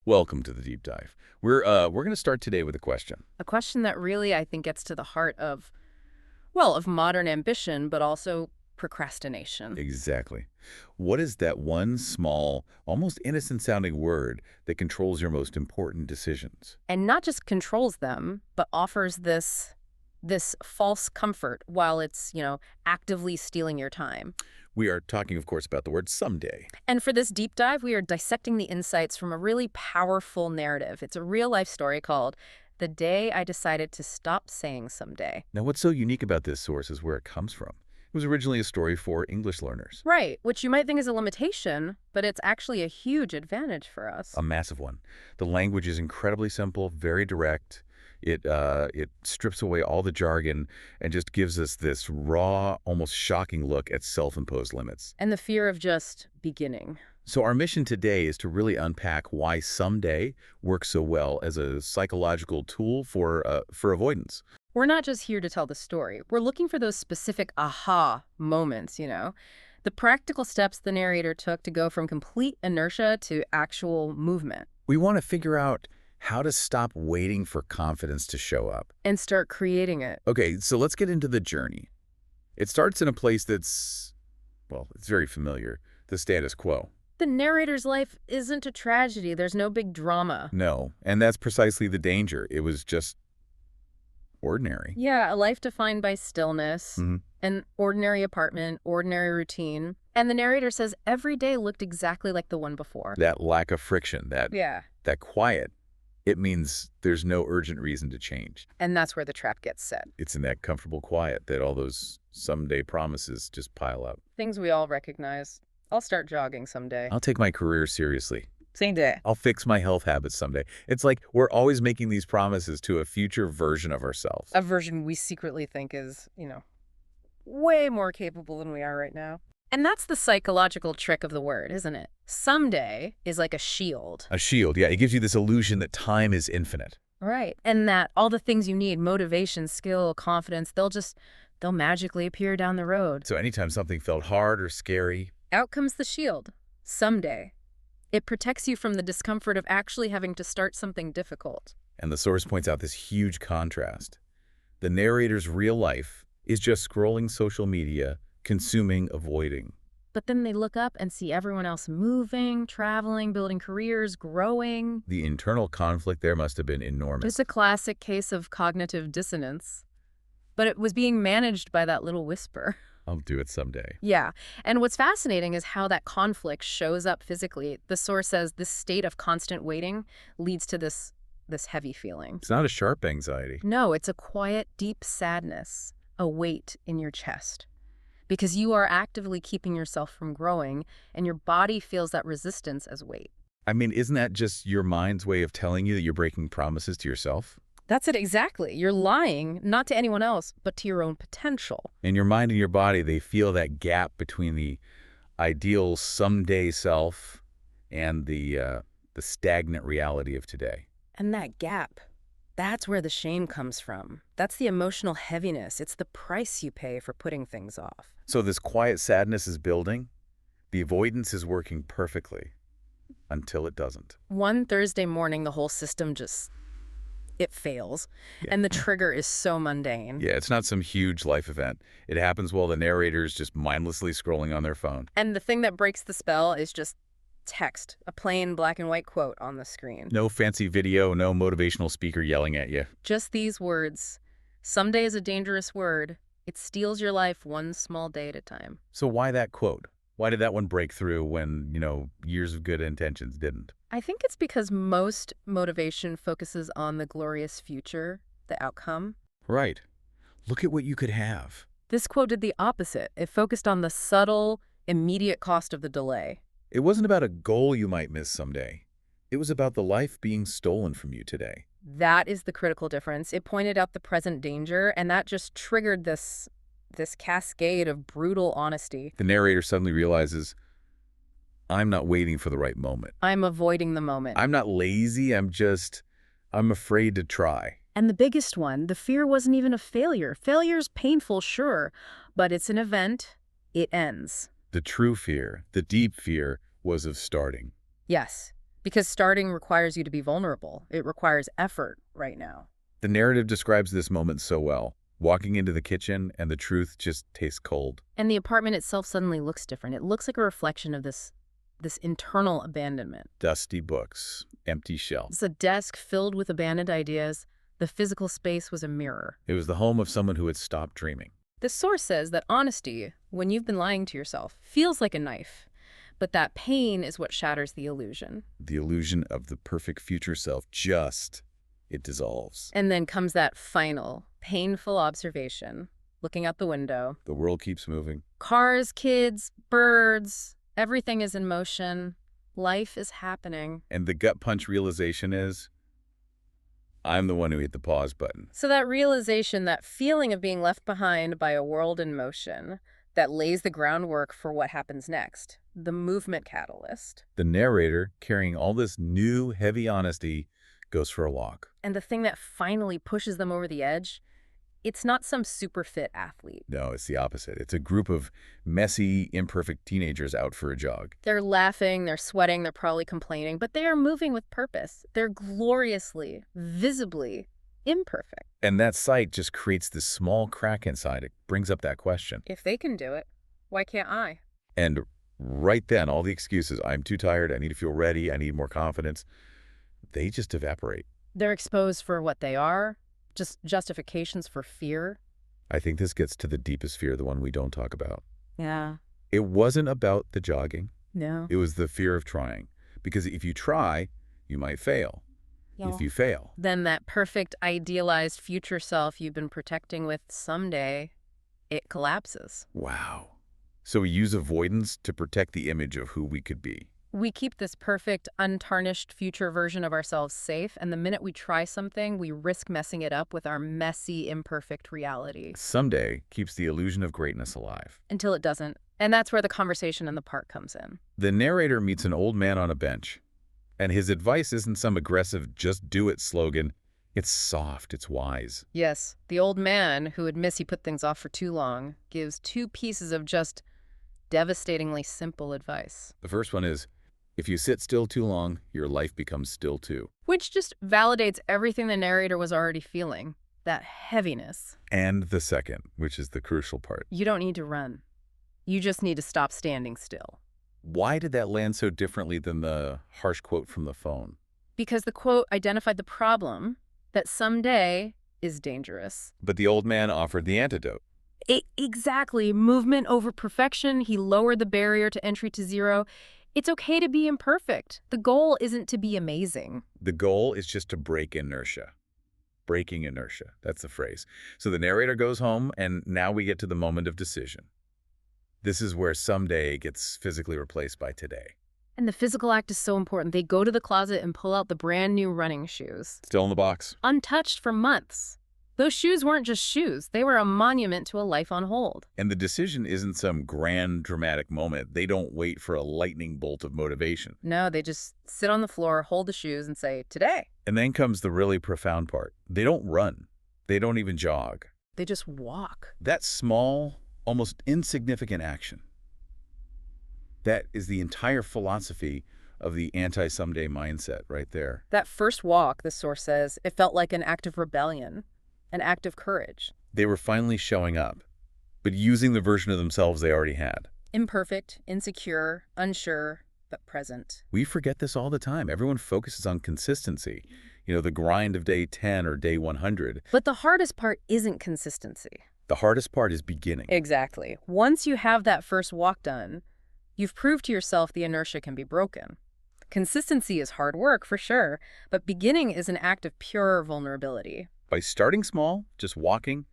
Welcome to the deep dive. We're going to start today with a question. A question that really, I think, gets to the heart of, well, of modern ambition, but also procrastination. Exactly. What is that one small, almost innocent-sounding word that controls your most important decisions? And not just controls them, but offers this false comfort while it's, actively stealing your time. We are talking, of course, about the word someday. And for this deep dive, we are dissecting the insights from a really powerful narrative. It's a real-life story called The Day I Decided to Stop Saying Someday. Now, what's so unique about this source is where it comes from. It was originally a story for English learners. Right, which you might think is a limitation, but it's actually a huge advantage for us. A massive one. The language is incredibly simple, very direct. It strips away all the jargon and just gives us this raw, almost shocking look at self-imposed limits. And the fear of just beginning. So our mission today is to really unpack why someday works so well as a psychological tool for avoidance. We're not just here to tell the story. We're looking for those specific aha moments, the practical steps the narrator took to go from complete inertia to actual movement. We want to figure out how to stop waiting for confidence to show up. And start creating it. Okay, so let's get into the journey. It starts in a place that's, well, it's very familiar, the status quo. The narrator's life isn't a tragedy. There's no big drama. No, and that's precisely the danger. It was just ordinary. Yeah, a life defined by stillness, an ordinary apartment, ordinary routine. And the narrator says every day looked exactly like the one before. That lack of friction, that quiet, it means there's no urgent reason to change. And that's where the trap gets set. It's in that comfortable quiet that all those someday promises just pile up. Things we all recognize. I'll start jogging someday. I'll take my career seriously. Same day. I'll fix my health habits someday. It's like we're always making these promises to a future version of ourselves. A version we secretly think is, way more capable than we are right now. And that's the psychological trick of the word, isn't it? Someday is like a shield. A shield, yeah. It gives you this illusion that time is infinite. Right. And that all the things you need, motivation, skill, confidence, they'll magically appear down the road. So anytime something felt hard or scary, out comes the shield. Someday. It protects you from the discomfort of actually having to start something difficult. And the source points out this huge contrast. The narrator's real life is just scrolling social media, consuming, avoiding. But then they look up and see everyone else moving, traveling, building careers, growing. The internal conflict there must have been enormous. It's a classic case of cognitive dissonance. But it was being managed by that little whisper. I'll do it someday. Yeah. And what's fascinating is how that conflict shows up physically. The source says this state of constant waiting leads to this heavy feeling. It's not a sharp anxiety. No, it's a quiet, deep sadness, a weight in your chest. Because you are actively keeping yourself from growing, and your body feels that resistance as weight. I mean, isn't that just your mind's way of telling you that you're breaking promises to yourself? That's it exactly. You're lying, not to anyone else, but to your own potential. And your mind and your body, they feel that gap between the ideal someday self and the stagnant reality of today. And that gap, that's where the shame comes from. That's the emotional heaviness. It's the price you pay for putting things off. So this quiet sadness is building. The avoidance is working perfectly until it doesn't. One Thursday morning, the whole system it fails. Yeah. And the trigger is so mundane. Yeah, it's not some huge life event. It happens while the narrator's just mindlessly scrolling on their phone. And the thing that breaks the spell is just text, a plain black and white quote on the screen. No fancy video, no motivational speaker yelling at you. Just these words. Someday is a dangerous word. It steals your life one small day at a time. So why that quote? Why did that one break through when, years of good intentions didn't? I think it's because most motivation focuses on the glorious future, the outcome. Right. Look at what you could have. This quote did the opposite. It focused on the subtle, immediate cost of the delay. It wasn't about a goal you might miss someday. It was about the life being stolen from you today. That is the critical difference. It pointed out the present danger, and that just triggered this cascade of brutal honesty. The narrator suddenly realizes, I'm not waiting for the right moment. I'm avoiding the moment. I'm not lazy. I'm afraid to try. And the biggest one, the fear wasn't even a failure. Failure's painful, sure, but it's an event. It ends. The true fear, the deep fear, was of starting. Yes, Because starting requires you to be vulnerable. It requires effort right now. The narrative describes this moment so well. Walking into the kitchen and the truth just tastes cold. And the apartment itself suddenly looks different. It looks like a reflection of this internal abandonment. Dusty books, empty shelves. It's a desk filled with abandoned ideas. The physical space was a mirror. It was the home of someone who had stopped dreaming. The source says that honesty, when you've been lying to yourself, feels like a knife. But that pain is what shatters the illusion. The illusion of the perfect future self it dissolves. And then comes that final, painful observation, looking out the window. The world keeps moving. Cars, kids, birds, everything is in motion. Life is happening. And the gut punch realization is, I'm the one who hit the pause button. So that realization, that feeling of being left behind by a world in motion, that lays the groundwork for what happens next. The movement catalyst. The narrator, carrying all this new, heavy honesty, goes for a walk. And the thing that finally pushes them over the edge, it's not some super fit athlete. No, it's the opposite. It's a group of messy, imperfect teenagers out for a jog. They're laughing, they're sweating, they're probably complaining, but they are moving with purpose. They're gloriously, visibly imperfect. And that sight just creates this small crack inside. It brings up that question. If they can do it, why can't I? And right then, all the excuses, I'm too tired, I need to feel ready, I need more confidence, they just evaporate. They're exposed for what they are, just justifications for fear. I think this gets to the deepest fear, the one we don't talk about. Yeah. It wasn't about the jogging. No. It was the fear of trying. Because if you try, you might fail. Yeah. If you fail, Then that perfect, idealized future self you've been protecting with someday, it collapses. wow. So we use avoidance to protect the image of who we could be. We keep this perfect, untarnished future version of ourselves safe, and the minute we try something, we risk messing it up with our messy, imperfect reality. Someday keeps the illusion of greatness alive. Until it doesn't. And that's where the conversation in the park comes in. The narrator meets an old man on a bench, and his advice isn't some aggressive just do it slogan. It's soft, it's wise. Yes, the old man, who admits he put things off for too long, gives 2 pieces of just devastatingly simple advice. The first one is, if you sit still too long, your life becomes still too. Which just validates everything the narrator was already feeling. That heaviness. And the second, which is the crucial part. You don't need to run. You just need to stop standing still. Why did that land so differently than the harsh quote from the phone? Because the quote identified the problem, that someday is dangerous. But the old man offered the antidote. Exactly. Movement over perfection. He lowered the barrier to entry to 0. It's okay to be imperfect. The goal isn't to be amazing. The goal is just to break inertia. Breaking inertia, that's the phrase. So the narrator goes home, and now we get to the moment of decision. This is where someday gets physically replaced by today. And the physical act is so important. They go to the closet and pull out the brand new running shoes. Still in the box. Untouched for months. Those shoes weren't just shoes. They were a monument to a life on hold. And the decision isn't some grand, dramatic moment. They don't wait for a lightning bolt of motivation. No, they just sit on the floor, hold the shoes, and say, today. And then comes the really profound part. They don't run. They don't even jog. They just walk. That small, almost insignificant action. That is the entire philosophy of the anti-someday mindset right there. That first walk, the source says, it felt like an act of rebellion, an act of courage. They were finally showing up, but using the version of themselves they already had. Imperfect, insecure, unsure, but present. We forget this all the time. Everyone focuses on consistency. You know, the grind of day 10 or day 100. But the hardest part isn't consistency. The hardest part is beginning. Exactly. Once you have that first walk done, you've proved to yourself the inertia can be broken. Consistency is hard work, for sure, but beginning is an act of pure vulnerability. By starting small, just walking,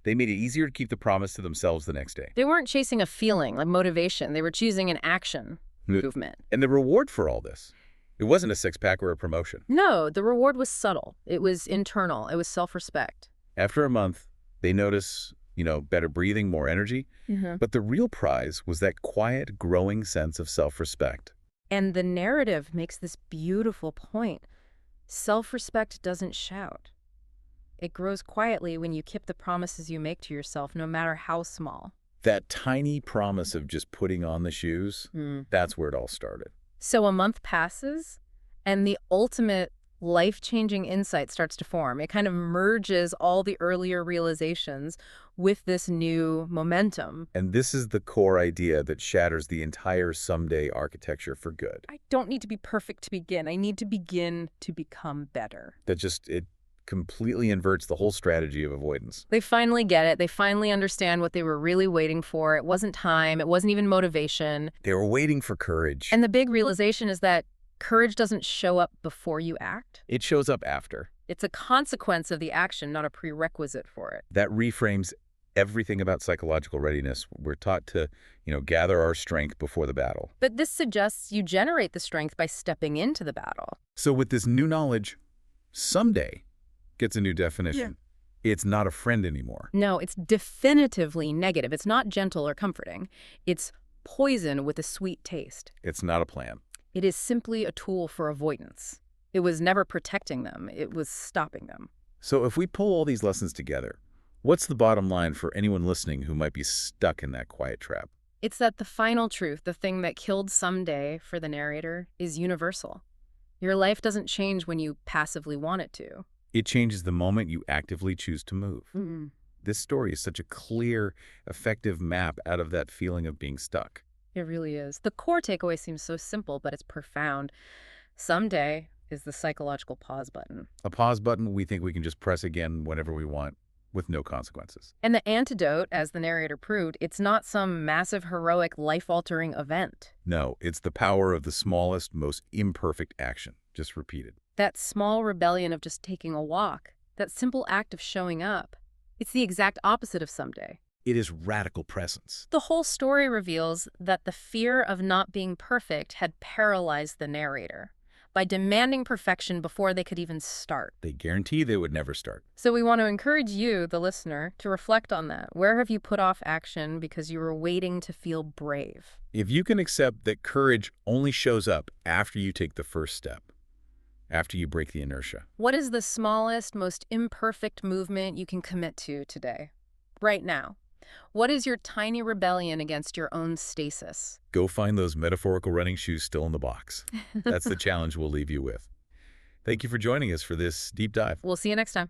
they made it easier to keep the promise to themselves the next day. They weren't chasing a feeling, like motivation. They were choosing an action, movement. And the reward for all this, it wasn't a six-pack or a promotion. No, the reward was subtle. It was internal. It was self-respect. After a month, they notice, better breathing, more energy. But the real prize was that quiet, growing sense of self-respect. And the narrative makes this beautiful point. Self-respect doesn't shout. It grows quietly when you keep the promises you make to yourself, no matter how small. That tiny promise of just putting on the shoes, that's where it all started. So a month passes, And the ultimate life-changing insight starts to form. It kind of merges all the earlier realizations with this new momentum. And this is the core idea that shatters the entire someday architecture for good. I don't need to be perfect to begin. I need to begin to become better. It completely inverts the whole strategy of avoidance. They finally get it. They finally understand what they were really waiting for. It wasn't time. It wasn't even motivation. They were waiting for courage. And the big realization is that courage doesn't show up before you act. It shows up after. It's a consequence of the action, not a prerequisite for it. That reframes everything about psychological readiness. We're taught to, gather our strength before the battle. But this suggests you generate the strength by stepping into the battle. So with this new knowledge, someday gets a new definition. Yeah. It's not a friend anymore. No, it's definitively negative. It's not gentle or comforting. It's poison with a sweet taste. It's not a plan. It is simply a tool for avoidance. It was never protecting them. It was stopping them. So if we pull all these lessons together, what's the bottom line for anyone listening who might be stuck in that quiet trap? It's that the final truth, the thing that killed someday for the narrator, is universal. Your life doesn't change when you passively want it to. It changes the moment you actively choose to move. Mm-hmm. This story is such a clear, effective map out of that feeling of being stuck. It really is. The core takeaway seems so simple, but it's profound. Someday is the psychological pause button. A pause button we think we can just press again whenever we want, with no consequences. And the antidote, as the narrator proved, it's not some massive, heroic, life-altering event. No, it's the power of the smallest, most imperfect action, just repeated. That small rebellion of just taking a walk, that simple act of showing up, it's the exact opposite of someday. It is radical presence. The whole story reveals that the fear of not being perfect had paralyzed the narrator by demanding perfection before they could even start. They guarantee they would never start. So we want to encourage you, the listener, to reflect on that. Where have you put off action because you were waiting to feel brave? If you can accept that courage only shows up after you take the first step, after you break the inertia. What is the smallest, most imperfect movement you can commit to today, right now? What is your tiny rebellion against your own stasis? Go find those metaphorical running shoes still in the box. That's the challenge we'll leave you with. Thank you for joining us for this deep dive. We'll see you next time.